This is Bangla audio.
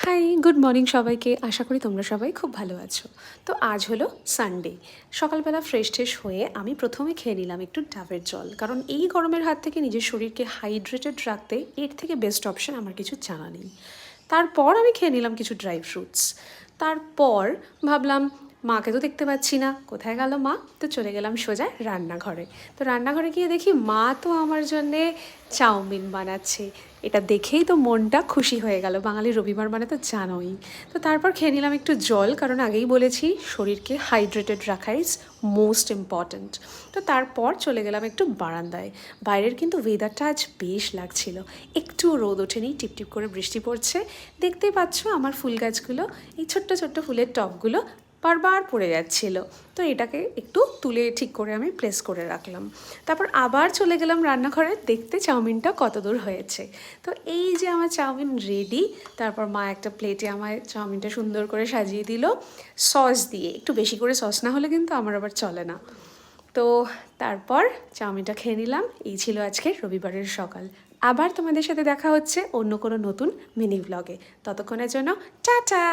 হাই, গুড মর্নিং সবাইকে। আশা করি তোমরা সবাই খুব ভালো আছো। তো আজ হলো সানডে। সকালবেলা ফ্রেশ হয়ে আমি প্রথমে খেয়ে নিলাম একটু ডাবের জল, কারণ এই গরমের হাত থেকে নিজের শরীরকে হাইড্রেটেড রাখতে এর থেকে বেস্ট অপশন আমার কিছু জানা নেই। তারপর আমি খেয়ে নিলাম কিছু ড্রাই ফ্রুটস। তারপর ভাবলাম মাকে তো দেখতে পাচ্ছি না, কোথায় গেল মা? তো চলে গেলাম সোজা রান্নাঘরে। তো রান্নাঘরে গিয়ে দেখি মা তো আমার জন্যে চাউমিন বানাচ্ছে। এটা দেখেই তো মনটা খুশি হয়ে গেল, বাঙালির রবিবার মানে তো জানোই। তো তারপর খেয়ে নিলাম একটু জল, কারণ আগেই বলেছি শরীরকে হাইড্রেটেড রাখা ইজ মোস্ট ইম্পর্ট্যান্ট। তো তারপর চলে গেলাম একটু বারান্দায়। বাইরের কিন্তু ওয়েদারটা আজ বেশ লাগছিল, একটুও রোদ ওঠেনি, টিপটিপ করে বৃষ্টি পড়ছে। দেখতেই পাচ্ছ আমার ফুল গাছগুলো, এই ছোট্ট ছোট্ট ফুলের টবগুলো বারবার পড়ে যাচ্ছিল। তো এটাকে একটু তুলে ঠিক করে আমি প্লেস করে রাখলাম। তারপর আবার চলে গেলাম রান্নাঘরে দেখতে চাউমিনটা কত দূর হয়েছে। তো এই যে আমার চাউমিন রেডি। তারপর মা একটা প্লেটে আমায় চাউমিনটা সুন্দর করে সাজিয়ে দিল সস দিয়ে। একটু বেশি করে সস না হলে কিন্তু আমার আবার চলে না। তো তারপর চাউমিনটা খেয়ে নিলাম। এই ছিল আজকের রবিবারের সকাল। আবার তোমাদের সাথে দেখা হচ্ছে অন্য কোনো নতুন মিনি ব্লগে। ততক্ষণের জন্য টাটা।